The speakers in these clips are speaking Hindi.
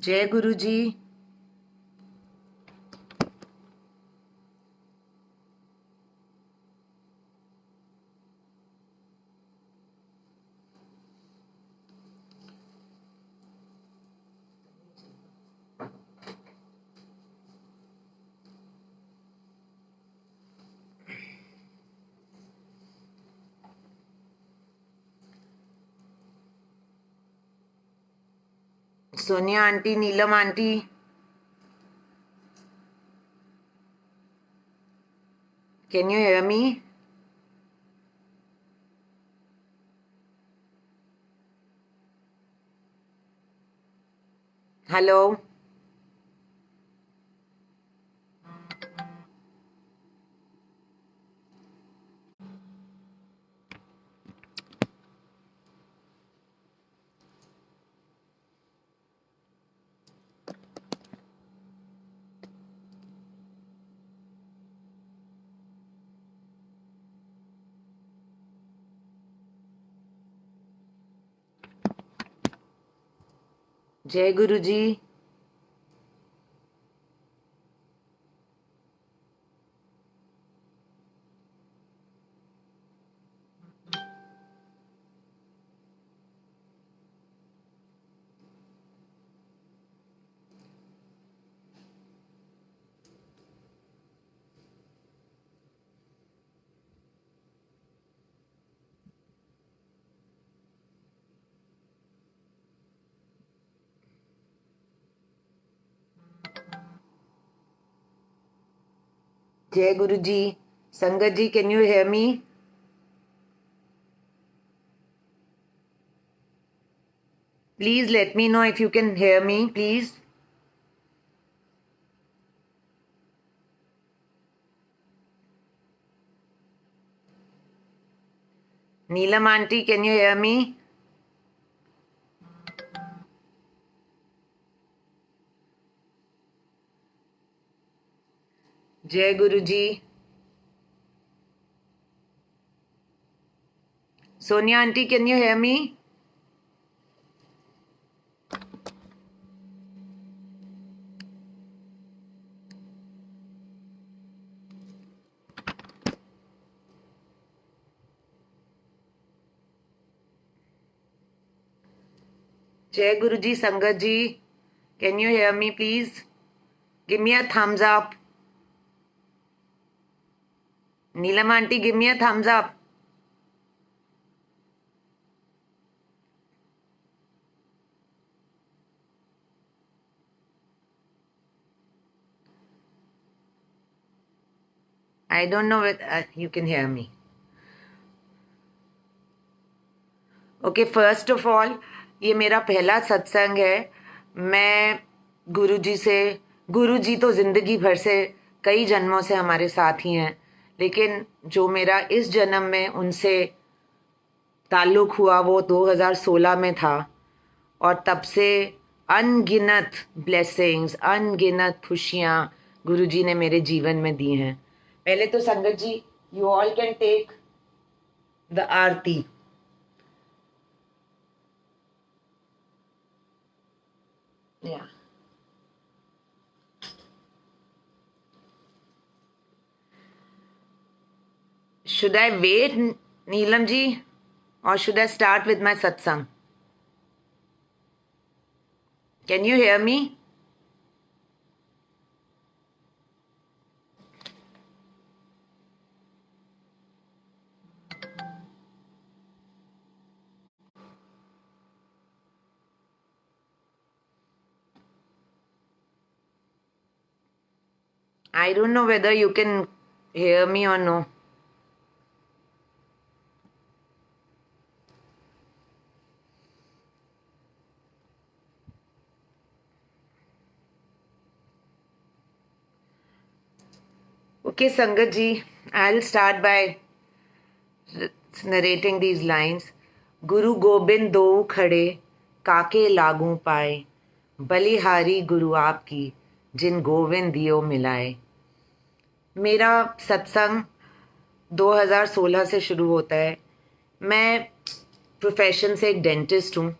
जय Guru ji. Sonia aunty, Neelam aunty, can you hear me? Hello. जय गुरु जी। जय गुरु जी। संगत जी, can you hear me? Please let me know if you can hear me, please. Neelam aunty, can you hear me? जय Guru ji. Sonia aunty, can you hear me? जय गुरु जी। संगत जी, can you hear me, please? Give me a thumbs up. Neelam aunty, give me a thumbs up. I don't know whether you can hear me. Okay, first of all ये मेरा पहला सत्संग है। मैं गुरु जी तो जिंदगी भर से कई जन्मों से हमारे साथ ही हैं, लेकिन जो मेरा इस जन्म में उनसे ताल्लुक हुआ वो 2016 में था, और तब से अनगिनत ब्लेसिंग्स, अनगिनत खुशियाँ गुरु जी ने मेरे जीवन में दी हैं। पहले तो संगत जी, you all can take the aarti. Yeah. Should I wait, Neelam ji, or should I start with my satsang? Can you hear me? I don't know whether you can hear me or no. Okay, Sangat ji, I'll start by narrating these lines. Guru Gobind दो खड़े काके लागू पाए, बलिहारी गुरु आपकी जिन गोविंद दियो मिलाए। मेरा सत्संग 2016 से शुरू होता है। मैं प्रोफेशन से एक डेंटिस्ट हूँ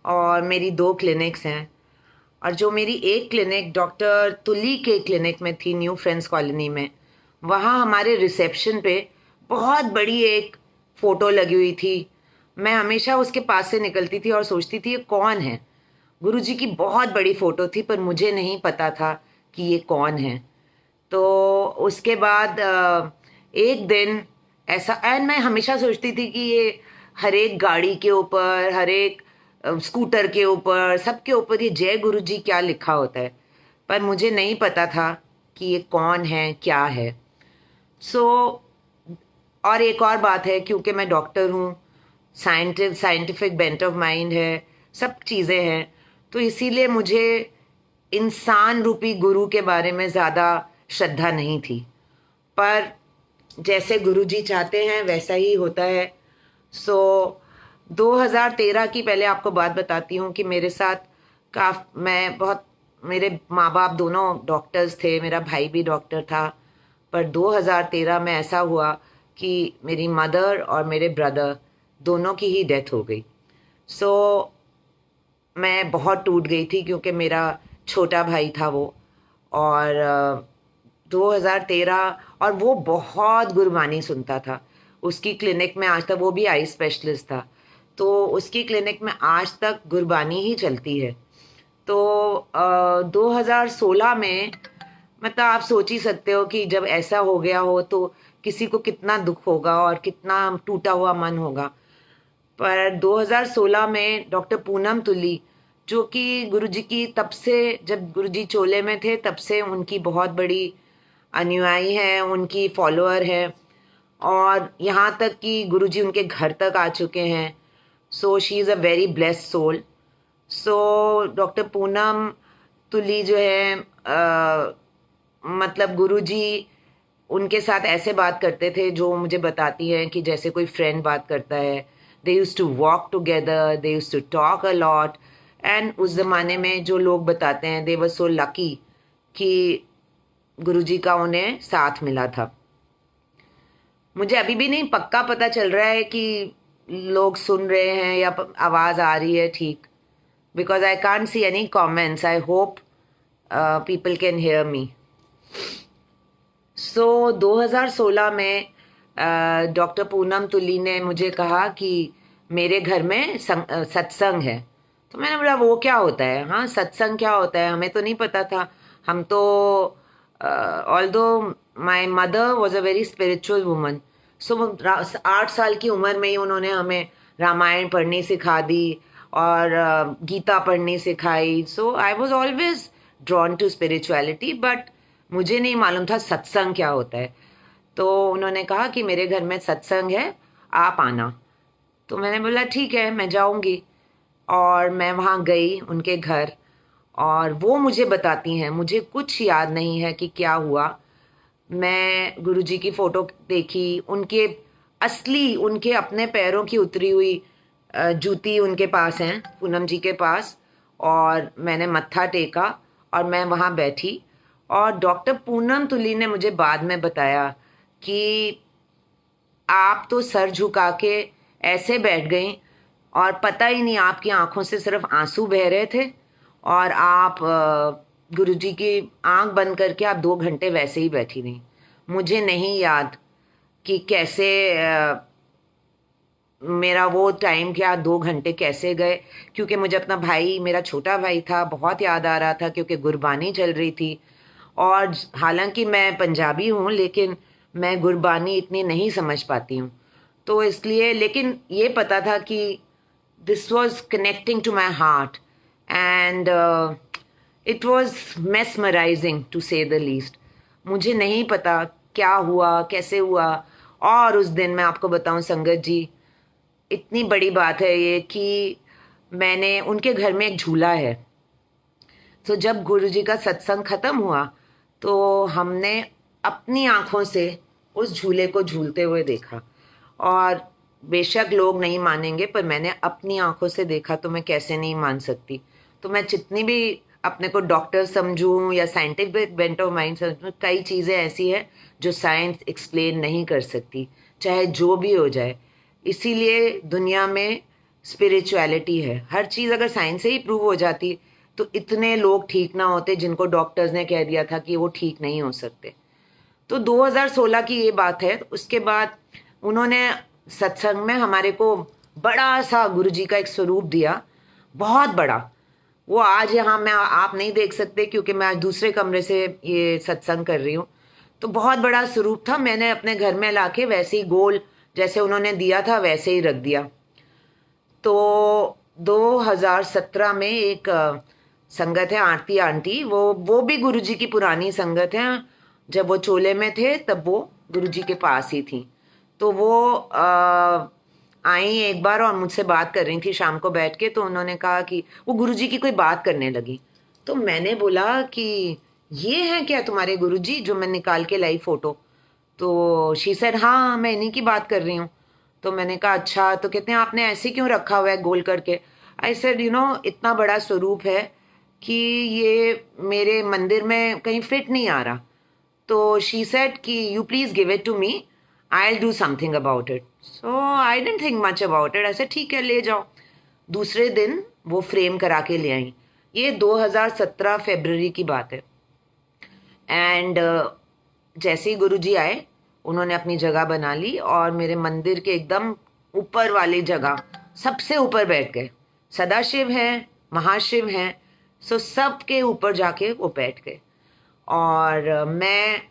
और मेरी 2 क्लिनिक्स हैं, और जो मेरी एक क्लिनिक डॉक्टर तुली के क्लिनिक में थी, न्यू फ्रेंड्स कॉलोनी में, वहाँ हमारे रिसेप्शन पे बहुत बड़ी एक फ़ोटो लगी हुई थी। मैं हमेशा उसके पास से निकलती थी और सोचती थी ये कौन है। गुरुजी की बहुत बड़ी फ़ोटो थी, पर मुझे नहीं पता था कि ये कौन है। तो उसके बाद एक दिन ऐसा, एंड मैं हमेशा सोचती थी कि ये हर एक गाड़ी के ऊपर, हर एक स्कूटर के ऊपर, सबके ऊपर ये जय गुरु जी क्या लिखा होता है, पर मुझे नहीं पता था कि ये कौन है, क्या है। सो और एक और बात है, क्योंकि मैं डॉक्टर हूँ, साइंटिफिक बेंट ऑफ माइंड है, सब चीज़ें हैं, तो इसीलिए मुझे इंसान रूपी गुरु के बारे में ज़्यादा श्रद्धा नहीं थी। पर जैसे गुरुजी चाहते हैं वैसा ही होता है। सो 2013 की पहले आपको बात बताती हूँ कि मेरे साथ मैं बहुत, मेरे माँ बाप दोनों डॉक्टर्स थे, मेरा भाई भी डॉक्टर था, पर 2013 में ऐसा हुआ कि मेरी मदर और मेरे ब्रदर दोनों की ही डेथ हो गई। सो मैं बहुत टूट गई थी, क्योंकि मेरा छोटा भाई था वो, और 2013, और वो बहुत गुरबानी सुनता था। उसकी क्लिनिक में आज तक, वो भी आई स्पेशलिस्ट था, तो उसकी क्लिनिक में आज तक गुरबानी ही चलती है। तो 2016 में, मतलब आप सोच ही सकते हो कि जब ऐसा हो गया हो तो किसी को कितना दुख होगा और कितना टूटा हुआ मन होगा। पर 2016 में डॉक्टर पूनम तुली, जो कि गुरुजी की तब से, जब गुरुजी चोले में थे तब से उनकी बहुत बड़ी अनुयायी है, उनकी फॉलोअर है, और यहाँ तक कि गुरुजी उनके घर तक आ चुके हैं। So she is a very blessed soul. So doctor Poonam Tuli जो है, मतलब गुरुजी उनके साथ ऐसे बात करते थे जो मुझे बताती हैं कि जैसे कोई फ्रेंड बात करता है। They use to walk together, they use to talk a lot, and उस ज़माने में जो लोग बताते हैं, दे वर सो लकी कि गुरुजी का उन्हें साथ मिला था। मुझे अभी भी नहीं पक्का पता चल रहा है कि लोग सुन रहे हैं या आवाज़ आ रही है ठीक, because I can't see any comments. I hope people can hear me. So 2016 में डॉक्टर पूनम तुली ने मुझे कहा कि मेरे घर में सत्संग है। तो मैंने बोला वो क्या होता है, हाँ सत्संग क्या होता है, हमें तो नहीं पता था। हम तो, although my mother was a very spiritual woman, so 8 साल की उम्र में ही उन्होंने हमें रामायण पढ़नी सिखा दी और गीता पढ़नी सिखाई। So I was always drawn to spirituality, but मुझे नहीं मालूम था सत्संग क्या होता है। तो उन्होंने कहा कि मेरे घर में सत्संग है, आप आना। तो मैंने बोला ठीक है, मैं जाऊंगी। और मैं वहाँ गई उनके घर, और वो मुझे बताती हैं, मुझे कुछ याद नहीं है कि क्या हुआ। मैं गुरुजी की फ़ोटो देखी, उनके असली, उनके अपने पैरों की उतरी हुई जूती उनके पास हैं, पूनम जी के पास, और मैंने मत्था टेका और मैं वहाँ बैठी। और डॉक्टर पूनम तुली ने मुझे बाद में बताया कि आप तो सर झुका के ऐसे बैठ गई और पता ही नहीं, आपकी आंखों से सिर्फ आंसू बह रहे थे, और आप गुरुजी की आंख बंद करके आप 2 घंटे वैसे ही बैठी रही। मुझे नहीं याद कि कैसे मेरा वो टाइम, क्या 2 घंटे कैसे गए, क्योंकि मुझे अपना भाई, मेरा छोटा भाई था, बहुत याद आ रहा था, क्योंकि गुरबानी चल रही थी। और हालांकि मैं पंजाबी हूँ, लेकिन मैं गुरबानी इतनी नहीं समझ पाती हूँ, तो इसलिए, लेकिन ये पता था कि this was connecting to my heart, and it was mesmerising to say the least. मुझे नहीं पता क्या हुआ, कैसे हुआ। और उस दिन मैं आपको बताऊं संगत जी, इतनी बड़ी बात है ये कि मैंने, उनके घर में एक झूला है, तो जब गुरुजी का सत्संग खत्म हुआ तो हमने अपनी आंखों से उस झूले को झूलते हुए देखा। और बेशक लोग नहीं मानेंगे, पर मैंने अपनी आंखों से देखा, तो मैं कैसे नहीं मान सकती। तो मैं जितनी भी अपने को डॉक्टर समझूं या साइंटिफिक बेंट ऑफ माइंड समझूं, कई चीज़ें ऐसी है जो साइंस एक्सप्लेन नहीं कर सकती, चाहे जो भी हो जाए। इसीलिए दुनिया में स्पिरिचुअलिटी है। हर चीज़ अगर साइंस से ही प्रूव हो जाती तो इतने लोग ठीक ना होते जिनको डॉक्टर्स ने कह दिया था कि वो ठीक नहीं हो सकते। तो 2016 की ये बात है। उसके बाद उन्होंने सत्संग में हमारे को बड़ा सा गुरुजी का एक स्वरूप दिया, बहुत बड़ा। वो आज यहाँ मैं आप नहीं देख सकते क्योंकि मैं आज दूसरे कमरे से ये सत्संग कर रही हूँ। तो बहुत बड़ा स्वरूप था, मैंने अपने घर में लाके वैसे ही गोल जैसे उन्होंने दिया था वैसे ही रख दिया। तो 2017 में एक संगत है आरती आंटी, वो भी गुरुजी की पुरानी संगत है। जब वो चोले में थे तब वो गुरुजी के पास ही थी। तो वो आई एक बार और मुझसे बात कर रही थी शाम को बैठ के। तो उन्होंने कहा कि वो गुरुजी की कोई बात करने लगी। तो मैंने बोला कि ये हैं क्या तुम्हारे गुरुजी जो मैं निकाल के लाई फोटो? तो शी सेड हाँ मैं इन्हीं की बात कर रही हूँ। तो मैंने कहा अच्छा। तो कहते हैं आपने ऐसे क्यों रखा हुआ है गोल करके? आई सेड यू नो इतना बड़ा स्वरूप है कि ये मेरे मंदिर में कहीं फिट नहीं आ रहा। तो शी सेड कि you please give it to me, I will do something about it. So I didn't think much about it, ऐसे ठीक है ले जाओ। दूसरे दिन वो फ्रेम करा के ले आई। ये 2017 फरवरी की बात है। एंड जैसे ही गुरुजी आए उन्होंने अपनी जगह बना ली और मेरे मंदिर के एकदम ऊपर वाली जगह सबसे ऊपर बैठ गए। सदाशिव हैं, महाशिव हैं, सो सबके ऊपर जाके वो बैठ गए। और मैं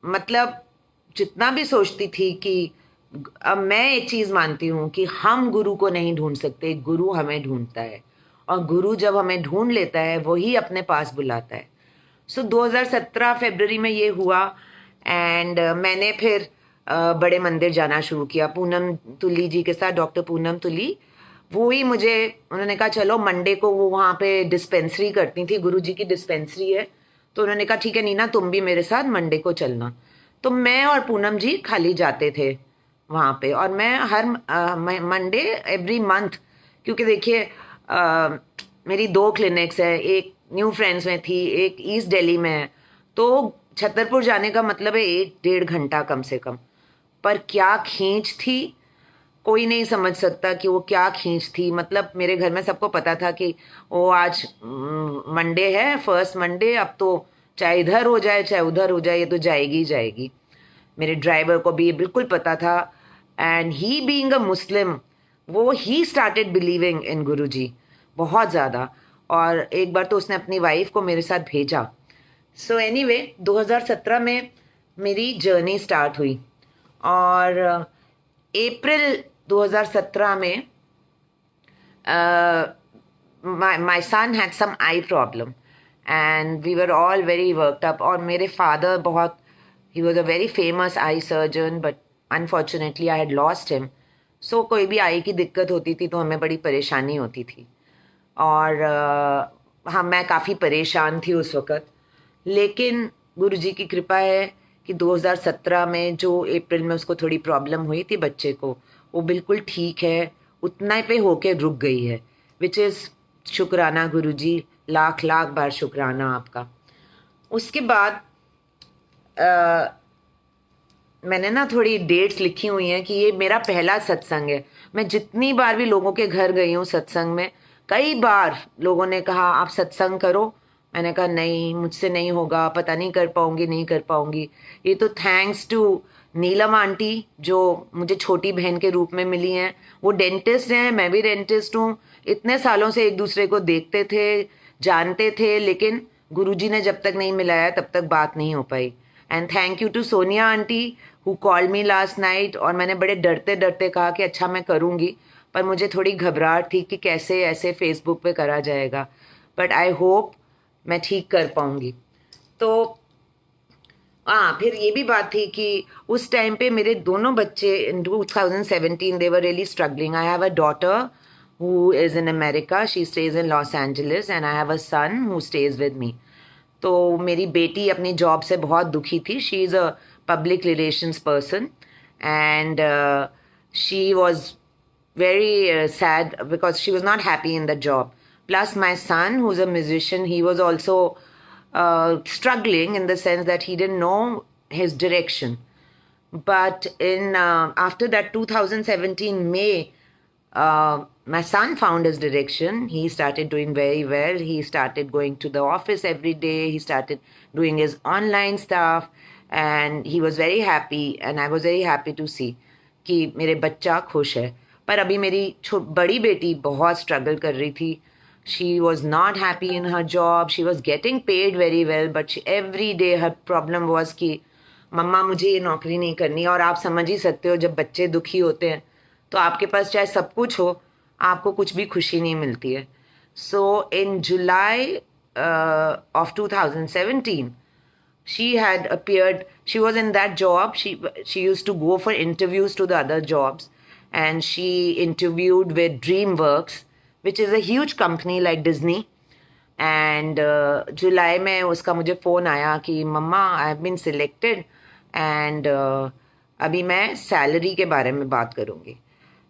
मतलब जितना भी सोचती थी कि अब मैं एक चीज मानती हूँ कि हम गुरु को नहीं ढूंढ सकते, गुरु हमें ढूंढता है। और गुरु जब हमें ढूंढ लेता है वही अपने पास बुलाता है। सो 2017 फरवरी में ये हुआ। एंड मैंने फिर बड़े मंदिर जाना शुरू किया पूनम तुली जी के साथ, डॉक्टर पूनम तुली। वो ही मुझे उन्होंने कहा चलो मंडे को, वो वहाँ पे डिस्पेंसरी करती थी, गुरुजी की डिस्पेंसरी है। तो उन्होंने कहा ठीक है नीना तुम भी मेरे साथ मंडे को चलना। तो मैं और पूनम जी खाली जाते थे वहाँ पे। और मैं हर मंडे एवरी मंथ, क्योंकि देखिए मेरी 2 क्लिनिक्स है, एक न्यू फ्रेंड्स में थी, एक ईस्ट दिल्ली में है। तो छतरपुर जाने का मतलब है 1-1.5 घंटा कम से कम। पर क्या खींच थी, कोई नहीं समझ सकता कि वो क्या खींच थी। मतलब मेरे घर में सबको पता था कि वो आज मंडे है, फर्स्ट मंडे, अब तो चाहे इधर हो जाए चाहे उधर हो जाए ये तो जाएगी ही जाएगी। मेरे ड्राइवर को भी ये बिल्कुल पता था। एंड ही बीइंग अ मुस्लिम, वो ही स्टार्टेड बिलीविंग इन गुरुजी बहुत ज़्यादा। और एक बार तो उसने अपनी वाइफ को मेरे साथ भेजा। सो एनीवे 2017 में मेरी जर्नी स्टार्ट हुई। और अप्रैल 2017 में my son had some eye problem and we were all very worked up. और मेरे father बहुत, he was a very famous eye surgeon but unfortunately I had lost him. So कोई भी आई की दिक्कत होती थी तो हमें बड़ी परेशानी होती थी। और हाँ मैं काफ़ी परेशान थी उस वक़्त। लेकिन गुरुजी की कृपा है कि 2017 में जो अप्रैल में उसको थोड़ी प्रॉब्लम हुई थी बच्चे को, वो बिल्कुल ठीक है, उतना पे होके रुक गई है। विच इज़ शुक्राना गुरुजी, लाख लाख बार शुक्राना आपका। उसके बाद मैंने ना थोड़ी डेट्स लिखी हुई हैं कि ये मेरा पहला सत्संग है। मैं जितनी बार भी लोगों के घर गई हूँ सत्संग में, कई बार लोगों ने कहा आप सत्संग करो। मैंने कहा नहीं मुझसे नहीं होगा, पता नहीं कर पाऊंगी नहीं कर पाऊंगी। ये तो थैंक्स टू नीलम आंटी जो मुझे छोटी बहन के रूप में मिली हैं। वो डेंटिस्ट हैं, मैं भी डेंटिस्ट हूँ। इतने सालों से एक दूसरे को देखते थे, जानते थे, लेकिन गुरुजी ने जब तक नहीं मिलाया तब तक बात नहीं हो पाई। And thank you to Sonia aunty who called me last night. और मैंने बड़े डरते डरते कहा कि अच्छा मैं करूँगी, पर मुझे थोड़ी घबराहट थी कि कैसे ऐसे फेसबुक पे करा जाएगा। बट आई होप मैं ठीक कर पाऊँगी। तो हाँ फिर ये भी बात थी कि उस टाइम पे मेरे दोनों बच्चे in 2017 they were really struggling. I have a daughter who is in America, she stays in Los Angeles, and I have a son who stays with me. तो मेरी बेटी अपनी जॉब से बहुत दुखी थी। She is a public relations person and she was very sad because she was not happy in the job. Plus my son, who's a musician, he was also struggling in the sense that he didn't know his direction. But in after that 2017 May, My son found his direction. He started doing very well. He started going to the office every day. He started doing his online stuff, and he was very happy. And I was very happy to see कि मेरे बच्चा खुश है. पर अभी मेरी बड़ी बेटी बहुत स्ट्रगल कर रही थी. She was not happy in her job. She was getting paid very well, but every day her problem was कि मम्मा मुझे ये नौकरी नहीं करनी. और आप समझ ही सकते हो जब बच्चे दुखी होते हैं तो आपके पास चाहे सब कुछ हो, आपको कुछ भी खुशी नहीं मिलती है. सो इन जुलाई of 2017 she had appeared. She was in that job. She used to go for interviews to the other jobs, and she interviewed with DreamWorks, which is a huge company like Disney. And जुलाई में उसका मुझे फ़ोन आया कि मम्मा I have been selected, and अभी मैं सैलरी के बारे में बात करूँगी.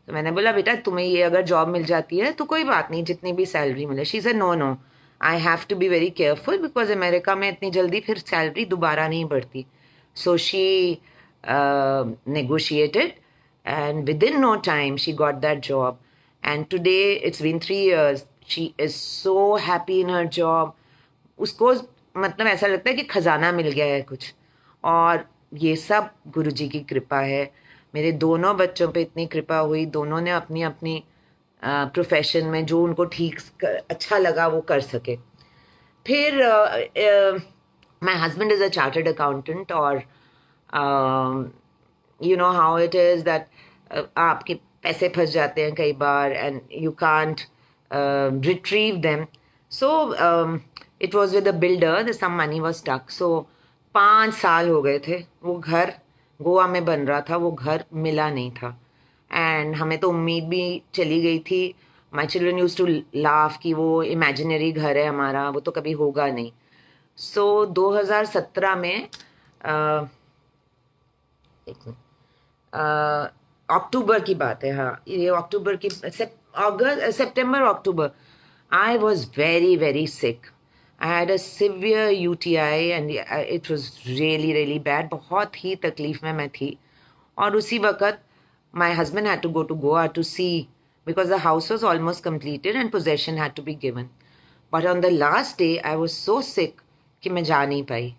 तो मैंने बोला बेटा तुम्हें ये अगर जॉब मिल जाती है तो कोई बात नहीं, जितनी भी सैलरी मिले. She said no no, I have to be very careful because America में इतनी जल्दी फिर सैलरी दोबारा नहीं बढ़ती. So she negotiated, and within no time she got that job, and today it's been 3 years. She is so happy in her job. उसको मतलब ऐसा लगता है कि खजाना मिल गया है कुछ. और ये सब गुरुजी की कृपा है. मेरे दोनों बच्चों पे इतनी कृपा हुई. दोनों ने अपनी अपनी प्रोफेशन में जो उनको ठीक अच्छा लगा वो कर सके. फिर my husband is a chartered accountant, और you know how it is that आपके पैसे फंस जाते हैं कई बार and you can't retrieve them. So it was with a builder. Some money was stuck. So 5 साल हो गए थे. वो घर गोवा में बन रहा था, वो घर मिला नहीं था. एंड हमें तो उम्मीद भी चली गई थी. My children use to laugh कि वो इमेजिनरी घर है हमारा, वो तो कभी होगा नहीं. सो 2017 में अक्टूबर की बात है. हाँ, ये अक्टूबर की September, October, I was very, very sick. I had a severe UTI and it was really, really bad. बहुत ही तकलीफ में मैं थी. और उसी वक्त my husband had to go to Goa to see, because the house was almost completed and possession had to be given. But on the last day, I was so sick कि मैं जा नहीं पाई.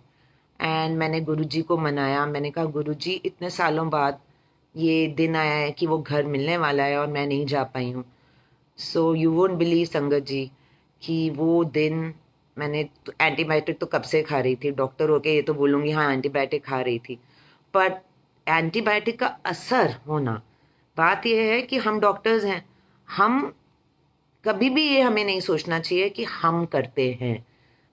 And मैंने गुरुजी को मनाया. मैंने कहा गुरुजी इतने सालों बाद ये दिन आया है कि वो घर मिलने वाला है और मैं नहीं जा पाई हूँ. सो यू वोंट बिलीव संगत जी कि वो दिन मैंने एंटीबायोटिक तो कब से खा रही थी. डॉक्टर होके ये तो बोलूँगी हाँ एंटीबायोटिक खा रही थी, पर एंटीबायोटिक का असर होना, बात यह है कि हम डॉक्टर्स हैं. हम कभी भी ये हमें नहीं सोचना चाहिए कि हम करते हैं.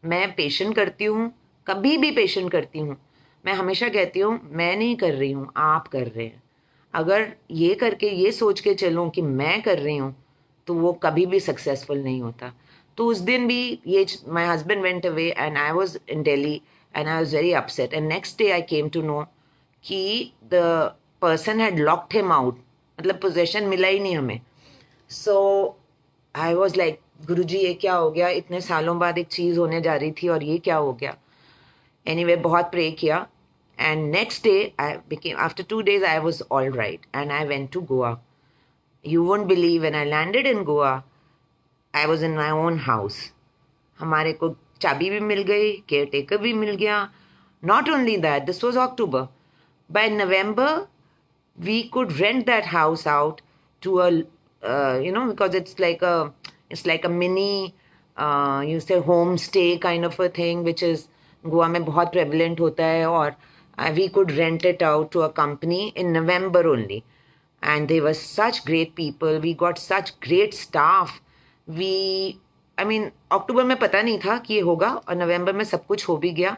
मैं पेशेंट करती हूँ, कभी भी पेशेंट करती हूँ, मैं हमेशा कहती हूँ मैं नहीं कर रही हूँ, आप कर रहे हैं. अगर ये करके ये सोच के चलूँ कि मैं कर रही हूँ तो वो कभी भी सक्सेसफुल नहीं होता. तो उस दिन भी ये my husband went away and I was in Delhi and I was very upset. And next day I came to know कि the person had locked him out, मतलब पोजेशन मिला ही नहीं हमें. सो आई वॉज लाइक गुरुजी ये क्या हो गया, इतने सालों बाद एक चीज़ होने जा रही थी और ये क्या हो गया. एनीवे बहुत प्रे किया. And next day, after 2 days, I was all right. And I went to Goa. You won't believe, when I landed in Goa, I was in my own house. हमारे को चाबी भी मिल गई, caretaker भी मिल गया. Not only that, this was October. By November, we could rent that house out to a, because it's like a mini, you say homestay kind of a thing, which is Goa में बहुत prevalent होता है. और we could rent it out to a company in November only, and they were such great people. We got such great staff. अक्टूबर में पता नहीं था कि ये होगा और नवंबर में सब कुछ हो भी गया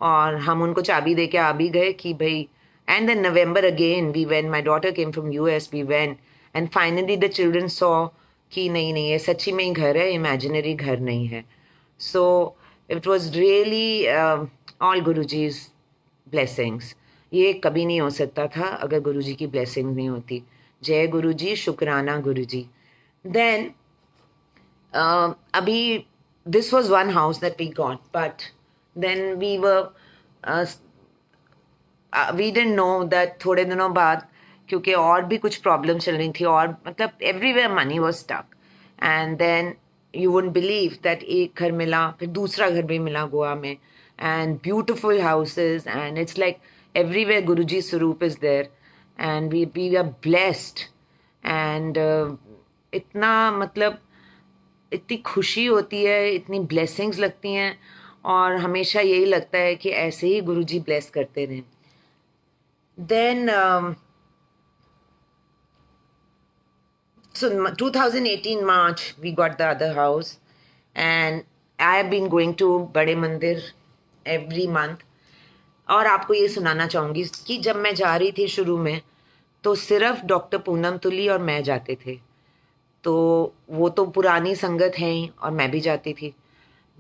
और हम उनको चाबी दे के आ भी गए कि भाई. And then November again we went. My daughter came from US. We went and finally the children saw कि नहीं नहीं ये सच्ची में ही घर है, इमेजिनरी घर नहीं है. So it was really all Guruji's blessings. ये कभी नहीं हो सकता था अगर गुरुजी की ब्लेसिंग नहीं होती. जय गुरुजी, शुक्राना गुरुजी. देन अभी this was one house that we got, but then we didn't know that थोड़े दिनों बाद क्योंकि और भी कुछ प्रॉब्लम चल रही थी, और मतलब everywhere money was stuck. And then you wouldn't believe that एक घर मिला, फिर दूसरा घर भी मिला गोवा में, and beautiful houses, and it's like everywhere Guruji swaroop is there, and we are blessed. And इतना मतलब इतनी खुशी होती है, इतनी ब्लेसिंग्स लगती हैं, और हमेशा यही लगता है कि ऐसे ही गुरुजी ब्लेस करते रहें. Then so 2018 March we got the other house, and I have been going to बड़े मंदिर every month. और आपको ये सुनाना चाहूँगी कि जब मैं जा रही थी शुरू में, तो सिर्फ डॉक्टर पूनम तुली और मैं जाते थे. तो वो तो पुरानी संगत है ही, और मैं भी जाती थी.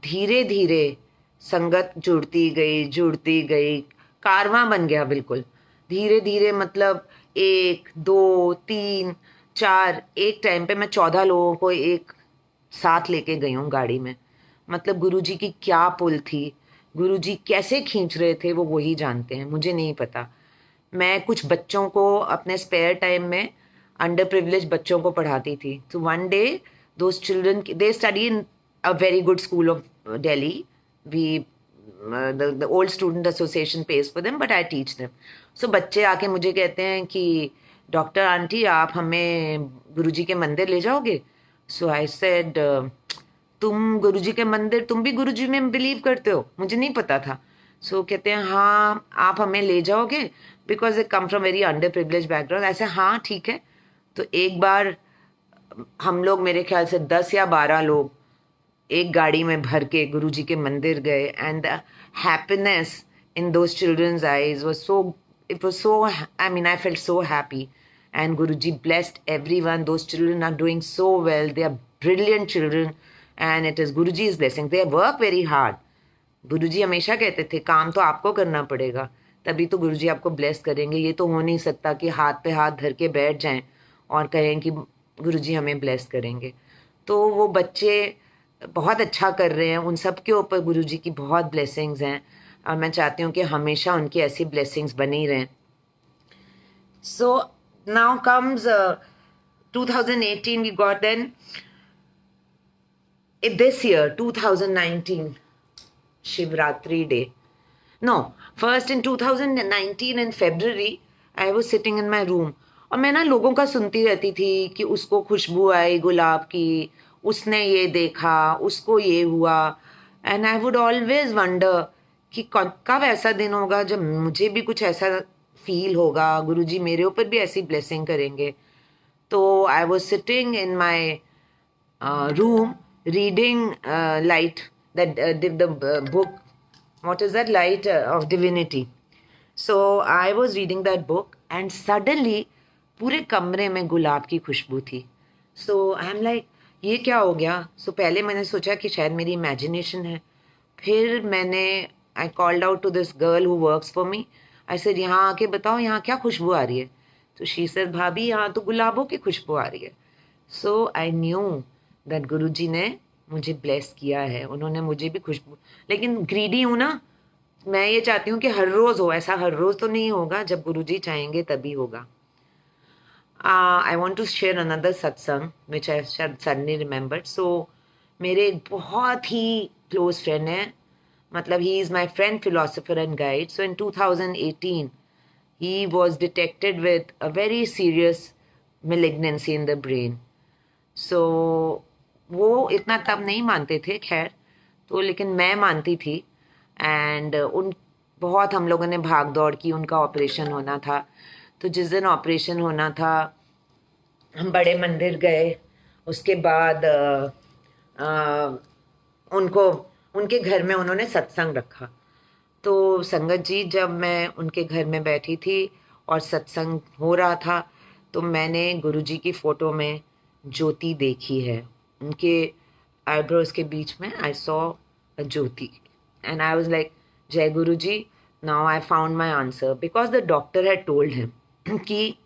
धीरे धीरे संगत जुड़ती गई, कारवां बन गया बिल्कुल. धीरे धीरे मतलब 1 2 3 4, एक टाइम पे मैं 14 लोगों को एक साथ लेके गई हूँ गाड़ी में. मतलब गुरुजी की क्या पुल थी, गुरुजी कैसे खींच रहे थे, वो वही जानते हैं, मुझे नहीं पता. मैं कुछ बच्चों को अपने स्पेयर टाइम में, अंडर प्रिविलेज बच्चों को पढ़ाती थी. तो one day those children, they study in a very good school of Delhi. We the old student association pays for them, but I teach them. So बच्चे आके मुझे कहते हैं कि डॉक्टर आंटी आप हमें गुरुजी के मंदिर ले जाओगे. सो आई सेड तुम गुरुजी के मंदिर, तुम भी गुरुजी में बिलीव करते हो? मुझे नहीं पता था. सो कहते हैं हाँ आप हमें ले जाओगे, because they come from very under privilege background. ऐसे हाँ ठीक है. तो एक बार हम लोग मेरे ख्याल से 10 या 12 लोग एक गाड़ी में भर के गुरुजी के मंदिर गए, and the happiness in those children's eyes was so, it was so, I mean, I felt so happy. And Guruji blessed everyone. Those children are doing so well. They are brilliant children, and it is Guruji's blessing. They work very hard. गुरुजी हमेशा कहते थे काम तो आपको करना पड़ेगा, तभी तो गुरुजी आपको ब्लेस करेंगे. ये तो हो नहीं सकता कि हाथ पे हाथ धर के बैठ जाएं और कहें कि गुरुजी हमें ब्लेस करेंगे. तो वो बच्चे बहुत अच्छा कर रहे हैं, उन सब के ऊपर गुरुजी की बहुत ब्लेसिंग्स हैं, और मैं चाहती हूँ कि हमेशा उनकी ऐसी ब्लेसिंग्स बनी रहें. So now comes 2018 we got. Then this year 2019 Shivratri day. No, first in 2019 in February I was sitting in my room, और मैं ना लोगों का सुनती रहती थी कि उसको खुशबू आई गुलाब की, उसने ये देखा, उसको ये हुआ. And I would always wonder कि कब ऐसा दिन होगा जब मुझे भी कुछ ऐसा फील होगा, गुरुजी मेरे ऊपर भी ऐसी ब्लेसिंग करेंगे. तो I was sitting in my room reading light, that the book, what is that, light of divinity. So I was reading that book, and suddenly पूरे कमरे में गुलाब की खुशबू थी. सो आई एम लाइक ये क्या हो गया. सो पहले मैंने सोचा कि शायद मेरी इमेजिनेशन है. फिर मैंने I called out to this girl who works for me. I said यहाँ आके बताओ यहाँ क्या खुशबू आ रही है. तो शी सेड भाभी यहाँ तो गुलाबों की खुशबू आ रही है. सो आई न्यू दैट गुरुजी ने मुझे ब्लेस किया है, उन्होंने मुझे भी खुशबू. लेकिन ग्रीडी हूँ ना, मैं ये चाहती हूँ कि हर रोज़ हो. ऐसा हर रोज़ तो नहीं होगा, जब गुरुजी चाहेंगे तभी होगा. I want to share another satsang which I suddenly remembered. So मेरे एक बहुत ही close friend है, मतलब he is my friend, philosopher and guide. So in 2018 he was detected with a very serious malignancy in the brain. So वो इतना तब नहीं मानते थे खैर, तो लेकिन मैं मानती थी. एंड उन बहुत हम लोगों ने भाग दौड़ की, उनका ऑपरेशन होना था. तो जिस दिन ऑपरेशन होना था हम बड़े मंदिर गए. उसके बाद उनको उनके घर में उन्होंने सत्संग रखा. तो संगत जी जब मैं उनके घर में बैठी थी और सत्संग हो रहा था, तो मैंने गुरुजी की फ़ोटो में ज्योति देखी है. उनके आईब्रोज के बीच में I saw a jyoti, and I was like जय Guruji, now I found my answer. Because the doctor had told him कि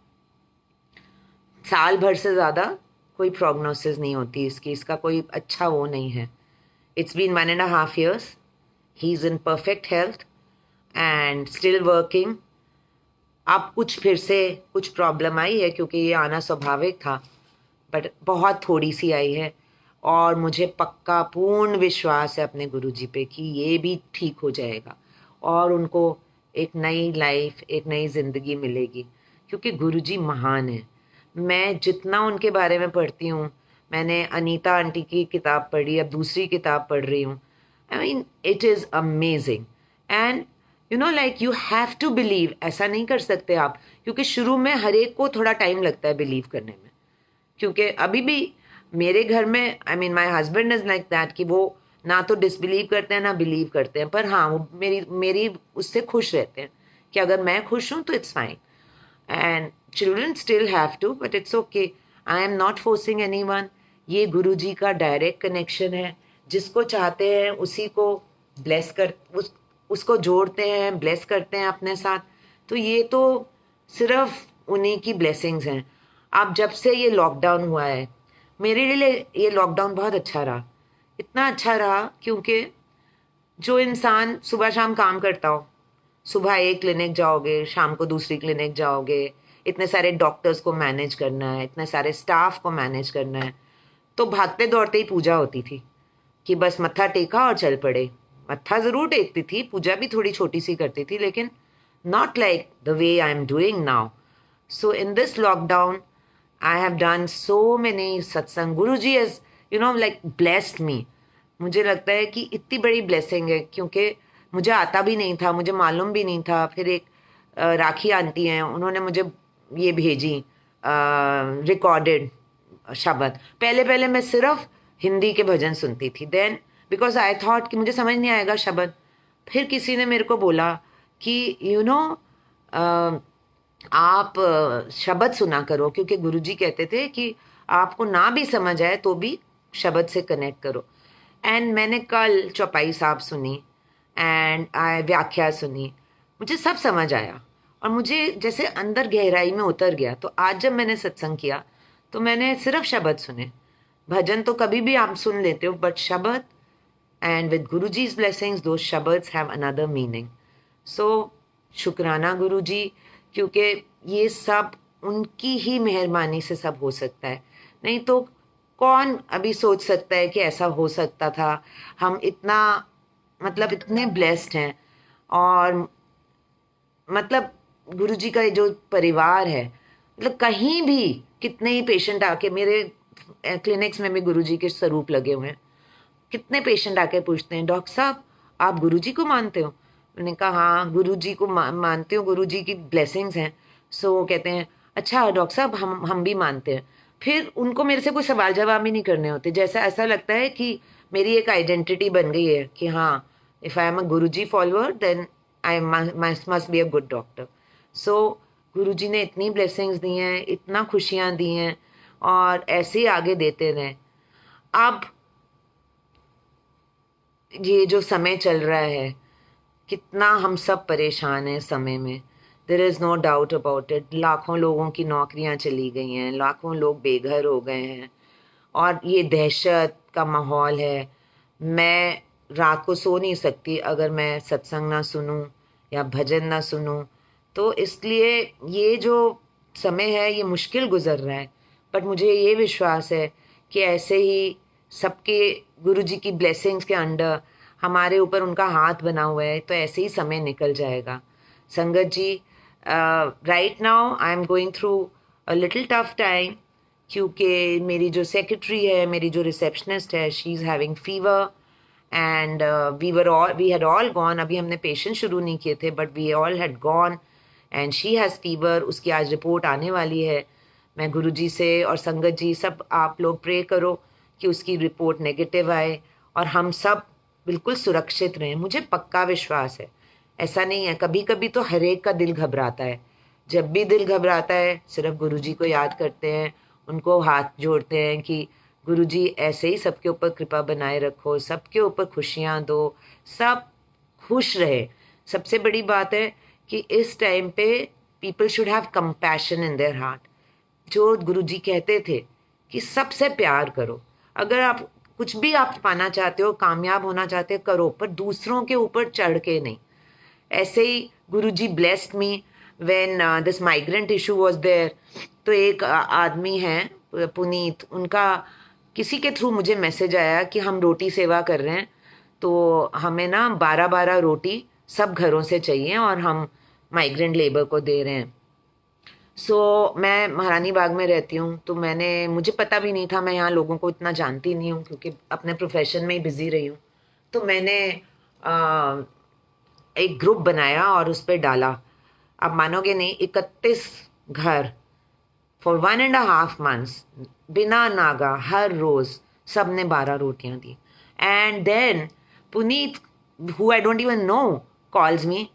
साल भर से ज़्यादा कोई प्रोग्नोसिस नहीं होती इसकी, इसका कोई अच्छा वो नहीं है. It's been 1.5 years. He is in perfect health and still working. अब कुछ फिर से कुछ प्रॉब्लम आई है, क्योंकि ये आना स्वाभाविक था, बट बहुत थोड़ी सी आई है। और मुझे पक्का पूर्ण विश्वास है अपने गुरुजी पे कि ये भी ठीक हो जाएगा और उनको एक नई लाइफ, एक नई ज़िंदगी मिलेगी, क्योंकि गुरुजी महान है। मैं जितना उनके बारे में पढ़ती हूँ, मैंने अनीता आंटी की किताब पढ़ी, अब दूसरी किताब पढ़ रही हूँ। I mean it is amazing. And like you have to believe, ऐसा नहीं कर सकते आप, क्योंकि शुरू में हर एक को थोड़ा टाइम लगता है बिलीव करने में। क्योंकि अभी भी मेरे घर में, I mean my husband is like that, कि वो ना तो डिसबिलीव करते हैं ना बिलीव करते हैं, पर हाँ वो मेरी मेरी उससे खुश रहते हैं कि अगर मैं खुश हूँ तो it's fine. And children still have to, but it's okay, I am not forcing anyone. ये गुरु जी का डायरेक्ट कनेक्शन है, जिसको चाहते हैं उसी को ब्लेस कर उसको जोड़ते हैं, ब्लेस करते हैं अपने साथ। तो ये तो सिर्फ उन्हीं की ब्लेसिंग्स हैं। अब जब से ये लॉकडाउन हुआ है, मेरे लिए ये लॉकडाउन बहुत अच्छा रहा। इतना अच्छा रहा क्योंकि जो इंसान सुबह शाम काम करता हो, सुबह एक क्लिनिक जाओगे, शाम को दूसरी क्लिनिक जाओगे, इतने सारे डॉक्टर्स को मैनेज करना है, इतने सारे स्टाफ को मैनेज करना है, तो भागते दौड़ते ही पूजा होती थी कि बस मत्था टेका और चल पड़े। मत्था ज़रूर टेकती थी, पूजा भी थोड़ी छोटी सी करती थी, लेकिन not like the way I'm doing now. So in this lockdown, I have done so many satsang. Guruji has, like blessed me. मुझे लगता है कि इतनी बड़ी ब्लेसिंग है, क्योंकि मुझे आता भी नहीं था, मुझे मालूम भी नहीं था। फिर एक राखी आंटी हैं, उन्होंने मुझे ये भेजी रिकॉर्डेड शब्द। पहले पहले मैं सिर्फ हिंदी के भजन सुनती थी, देन बिकॉज आई थॉट कि मुझे समझ नहीं आएगा शब्द। फिर किसी ने मेरे को बोला कि आप शब्द सुना करो, क्योंकि गुरुजी कहते थे कि आपको ना भी समझ आए तो भी शब्द से कनेक्ट करो। एंड मैंने कल चौपाई साहब सुनी एंड व्याख्या सुनी, मुझे सब समझ आया और मुझे जैसे अंदर गहराई में उतर गया। तो आज जब मैंने सत्संग किया तो मैंने सिर्फ शब्द सुने। भजन तो कभी भी आप सुन लेते हो, बट शब्द, and with Guruji's blessings, those shabads have another meaning. So शुक्राना गुरु जी, क्योंकि ये सब उनकी ही मेहरबानी से सब हो सकता है। नहीं तो कौन अभी सोच सकता है कि ऐसा हो सकता था। हम इतना मतलब इतने ब्लेस्ड हैं। और मतलब गुरु जी का ये जो परिवार है, मतलब कहीं भी कितने ही पेशेंट आके, मेरे क्लिनिक्स में भी गुरु जी के स्वरूप लगे हुए हैं। कितने पेशेंट आके पूछते हैं, डॉक्टर साहब आप गुरुजी को मानते हो? मैंने कहा हाँ गुरुजी को मानती हूँ, गुरुजी की ब्लेसिंग्स हैं। सो वो कहते हैं अच्छा डॉक्टर साहब हम भी मानते हैं। फिर उनको मेरे से कोई सवाल जवाब ही नहीं करने होते, जैसा ऐसा लगता है कि मेरी एक आइडेंटिटी बन गई है कि हाँ, if I am a Guruji follower then I must be a good doctor. So Guruji ने इतनी ब्लेसिंग्स दी हैं, इतना खुशियाँ दी हैं, और ऐसे ही आगे देते रहें। अब ये जो समय चल रहा है, कितना हम सब परेशान हैं समय में, there is no doubt about it. लाखों लोगों की नौकरियां चली गई हैं, लाखों लोग बेघर हो गए हैं, और ये दहशत का माहौल है। मैं रात को सो नहीं सकती अगर मैं सत्संग ना सुनूं या भजन ना सुनूं। तो इसलिए ये जो समय है ये मुश्किल गुजर रहा है, बट मुझे ये विश्वास है कि ऐसे ही सबके गुरुजी की ब्लेसिंग्स के अंडर हमारे ऊपर उनका हाथ बना हुआ है, तो ऐसे ही समय निकल जाएगा। संगत जी, right now I am going through a little tough time, क्योंकि मेरी जो सेक्रेटरी है, मेरी जो रिसेप्शनिस्ट है, she is having fever and we had all gone. अभी हमने पेशेंट शुरू नहीं किए थे, but we all had gone and she has fever. उसकी आज रिपोर्ट आने वाली है। मैं गुरुजी से और संगत जी सब आप लोग प्रे करो कि उसकी रिपोर्ट नेगेटिव आए और हम सब बिल्कुल सुरक्षित रहें। मुझे पक्का विश्वास है, ऐसा नहीं है, कभी कभी तो हर एक का दिल घबराता है। जब भी दिल घबराता है सिर्फ गुरुजी को याद करते हैं, उनको हाथ जोड़ते हैं कि गुरुजी ऐसे ही सबके ऊपर कृपा बनाए रखो, सबके ऊपर खुशियाँ दो, सब खुश रहे। सबसे बड़ी बात है कि इस टाइम पे people should have compassion in their heart. जो गुरुजी कहते थे कि सबसे प्यार करो। अगर आप कुछ भी आप पाना चाहते हो, कामयाब होना चाहते हो, करो, पर दूसरों के ऊपर चढ़ के नहीं। ऐसे ही Guruji blessed me. When this migrant issue was there, तो एक आदमी है पुनीत, उनका किसी के थ्रू मुझे मैसेज आया कि हम रोटी सेवा कर रहे हैं, तो हमें ना 12-12 रोटी सब घरों से चाहिए और हम माइग्रेंट लेबर को दे रहे हैं। मैं महारानी बाग में रहती हूँ, तो मुझे पता भी नहीं था, मैं यहाँ लोगों को इतना जानती नहीं हूँ क्योंकि अपने प्रोफेशन में ही बिजी रही हूँ। तो मैंने आ, एक ग्रुप बनाया और उस पर डाला। आप मानोगे नहीं, 31 घर फॉर 1.5 months बिना नागा हर रोज सबने 12 रोटियां दी। And then Puneet, who I don't even know, calls me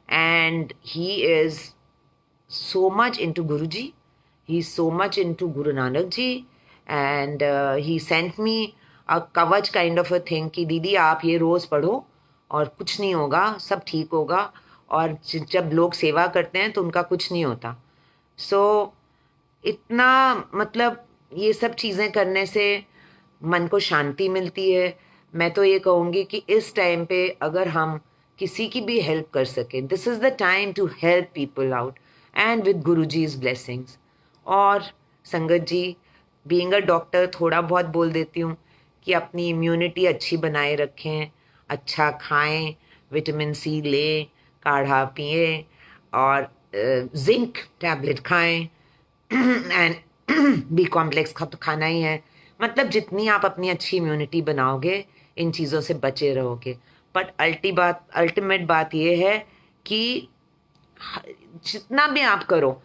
and he is so much into Guruji. He's so much into Guru Nanak Ji, and he sent me a कवच kind of a thing कि दीदी आप ये रोज पढ़ो और कुछ नहीं होगा, सब ठीक होगा। और जब लोग सेवा करते हैं तो उनका कुछ नहीं होता। इतना मतलब ये सब चीज़ें करने से मन को शांति मिलती है। मैं तो ये कहूँगी कि इस टाइम पे अगर हम किसी की भी हेल्प कर सकें, this is the time to help people out and with Guruji's blessings. और संगत जी, बीइंग अ डॉक्टर थोड़ा बहुत बोल देती हूँ कि अपनी इम्यूनिटी अच्छी बनाए रखें, अच्छा खाएं, विटामिन सी लें, काढ़ा पिए और जिंक टैबलेट खाएं एंड बी कॉम्प्लेक्स का तो खाना ही है। मतलब जितनी आप अपनी अच्छी इम्यूनिटी बनाओगे, इन चीज़ों से बचे रहोगे। बट अल्टीमेट बात यह है कि जितना भी आप करो,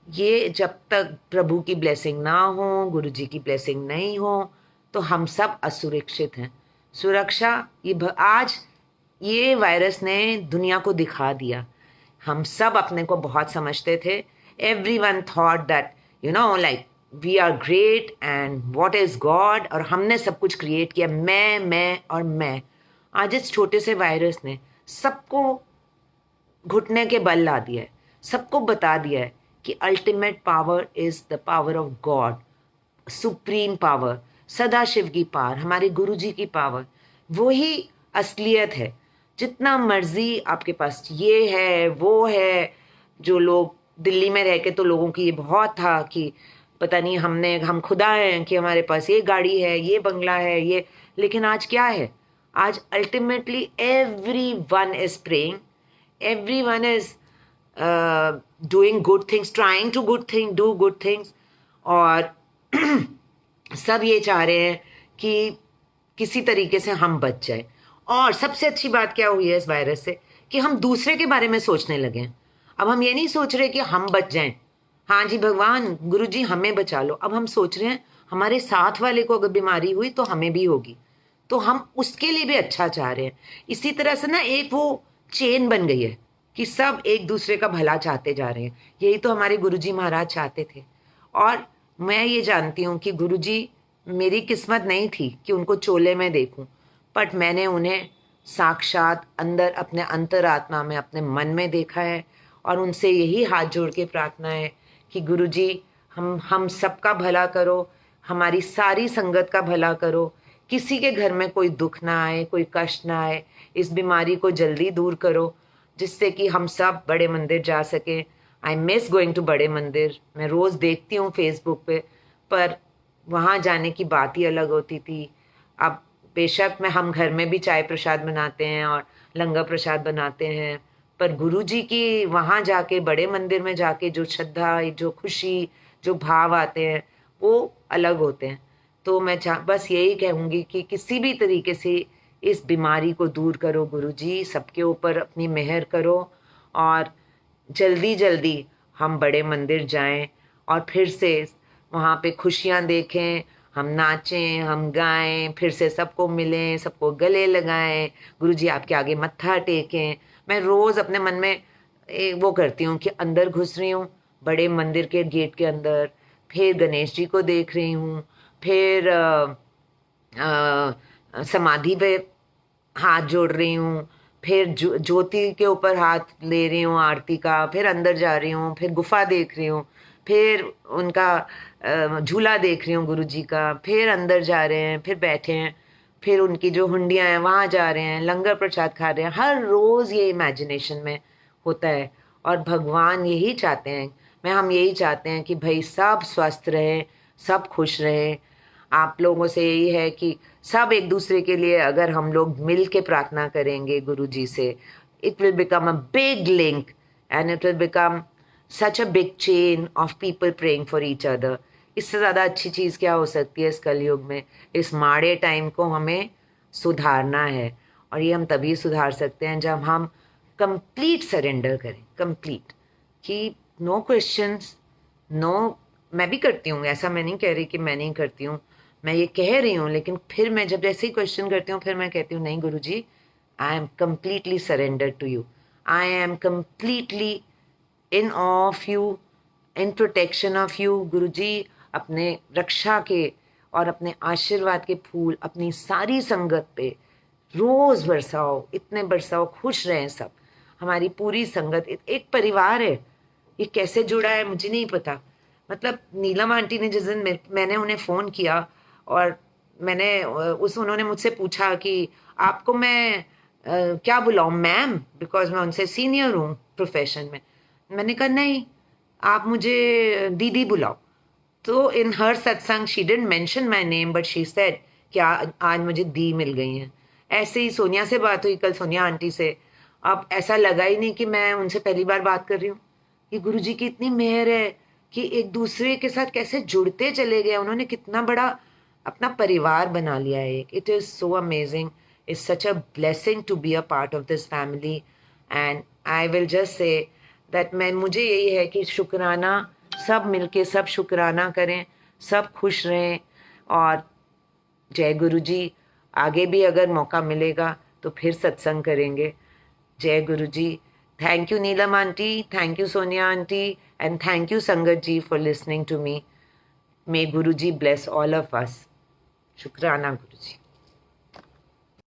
ये जब तक प्रभु की ब्लेसिंग ना हो, गुरु जी की ब्लेसिंग नहीं हो, तो हम सब असुरक्षित हैं। सुरक्षा आज ये वायरस ने दुनिया को दिखा दिया। हम सब अपने को बहुत समझते थे। Everyone thought that like we are great and what is God, और हमने सब कुछ क्रिएट किया, मैं और मैं। आज इस छोटे से वायरस ने सबको घुटने के बल ला दिया है, सबको बता दिया है कि ultimate power is the power of God, supreme power, Sadashiv की पावर, हमारे गुरु जी की पावर, वो ही असलियत है। जितना मर्जी आपके पास ये है वो है, जो लोग दिल्ली में रह के तो लोगों की ये बहुत था कि पता नहीं हम खुदा हैं कि हमारे पास ये गाड़ी है, ये बंगला है, ये। लेकिन आज क्या है? आज ultimately every one is praying, everyone is doing good things, trying to do good things, और सब ये चाह रहे हैं कि किसी तरीके से हम बच जाए। और सबसे अच्छी बात क्या हुई है इस वायरस से, कि हम दूसरे के बारे में सोचने लगे हैं। अब हम ये नहीं सोच रहे कि हम बच जाएं, हाँ जी भगवान गुरु जी हमें बचा लो। अब हम सोच रहे हैं हमारे साथ वाले को अगर बीमारी हुई तो हमें भी होगी, तो हम उसके लिए भी अच्छा चाह रहे हैं। इसी तरह से ना एक वो चेन बन गई है कि सब एक दूसरे का भला चाहते जा रहे हैं। यही तो हमारे गुरुजी महाराज चाहते थे। और मैं ये जानती हूँ कि गुरुजी, मेरी किस्मत नहीं थी कि उनको चोले में देखूं, बट मैंने उन्हें साक्षात अंदर अपने अंतरात्मा में, अपने मन में देखा है। और उनसे यही हाथ जोड़ के प्रार्थना है कि गुरुजी हम सबका भला करो, हमारी सारी संगत का भला करो, किसी के घर में कोई दुख ना आए, कोई कष्ट ना आए, इस बीमारी को जल्दी दूर करो, जिससे कि हम सब बड़े मंदिर जा सके। आई मिस गोइंग टू बड़े मंदिर। मैं रोज़ देखती हूँ फेसबुक पे, पर वहाँ जाने की बात ही अलग होती थी। अब बेशक हम घर में भी चाय प्रसाद बनाते हैं और लंगर प्रसाद बनाते हैं, पर गुरु जी की वहाँ जाके, बड़े मंदिर में जाके जो श्रद्धा, जो खुशी, जो भाव आते हैं, वो अलग होते हैं। तो मैं बस यही कहूँगी कि किसी भी तरीके से इस बीमारी को दूर करो गुरुजी, सबके ऊपर अपनी मेहर करो और जल्दी जल्दी हम बड़े मंदिर जाएं और फिर से वहाँ पे खुशियाँ देखें, हम नाचें, हम गाएं, फिर से सबको मिलें, सबको गले लगाएं, गुरुजी आपके आगे मत्था टेकें। मैं रोज़ अपने मन में वो करती हूँ कि अंदर घुस रही हूँ बड़े मंदिर के गेट के अंदर, फिर गणेश जी को देख रही हूँ, फिर समाधि पे हाथ जोड़ रही हूँ, फिर ज्योति के ऊपर हाथ ले रही हूँ आरती का, फिर अंदर जा रही हूँ, फिर गुफा देख रही हूँ, फिर उनका झूला देख रही हूँ गुरु जी का, फिर अंदर जा रहे हैं, फिर बैठे हैं, फिर उनकी जो हुंडियाँ हैं वहाँ जा रहे हैं, लंगर प्रसाद खा रहे हैं। हर रोज़ ये इमेजिनेशन में होता है। और भगवान यही चाहते हैं, हम यही चाहते हैं कि भाई सब स्वस्थ रहें, सब खुश रहें। आप लोगों से यही है कि सब एक दूसरे के लिए अगर हम लोग मिल के प्रार्थना करेंगे गुरु जी से, it will become a big link and it will become such a big chain of people praying for each other. इससे ज़्यादा अच्छी चीज़ क्या हो सकती है इस कलयुग में। इस माड़े टाइम को हमें सुधारना है, और ये हम तभी सुधार सकते हैं जब हम कंप्लीट सरेंडर करें, कंप्लीट, कि नो क्वेश्चंस, नो। मैं भी करती हूँ, ऐसा मैं नहीं कह रही कि मैं नहीं करती हूँ, मैं ये कह रही हूँ, लेकिन फिर मैं जब जैसे ही क्वेश्चन करती हूँ फिर मैं कहती हूँ नहीं Guru ji, I am completely surrender to you, I am completely in of you, in protection of you. Guru ji अपने रक्षा के और अपने आशीर्वाद के फूल अपनी सारी संगत पे रोज बरसाओ, इतने बरसाओ, खुश रहें सब। हमारी पूरी संगत एक परिवार है। ये कैसे जुड़ा है मुझे नहीं पता। मतलब नीलम आंटी ने जिस दिन मैंने उन्हें फ़ोन किया और मैंने उन्होंने मुझसे पूछा कि आपको मैं क्या बुलाऊं मैम, बिकॉज मैं उनसे सीनियर हूँ प्रोफेशन में। मैंने कहा नहीं, आप मुझे दीदी बुलाओ। तो इन हर सत्संग she didn't mention my name but she said कि आज मुझे दी मिल गई हैं। ऐसे ही सोनिया से बात हुई कल, सोनिया आंटी से। अब ऐसा लगा ही नहीं कि मैं उनसे पहली बार बात कर रही हूँ। ये गुरु जी की इतनी मेहर है कि एक दूसरे के साथ कैसे जुड़ते चले गए। उन्होंने कितना बड़ा अपना परिवार बना लिया है। It is so amazing, it's such a blessing to be a part of this family. And I will just say that मुझे यही है कि शुक्राना, सब मिलके सब शुक्राना करें, सब खुश रहें। और जय गुरु जी। आगे भी अगर मौका मिलेगा तो फिर सत्संग करेंगे। जय Guru ji. Thank you Neelam aunty, thank you Sonia aunty, and thank you sangat ji for listening to me. May Guru ji bless all of us. शुक्राना गुरु जी।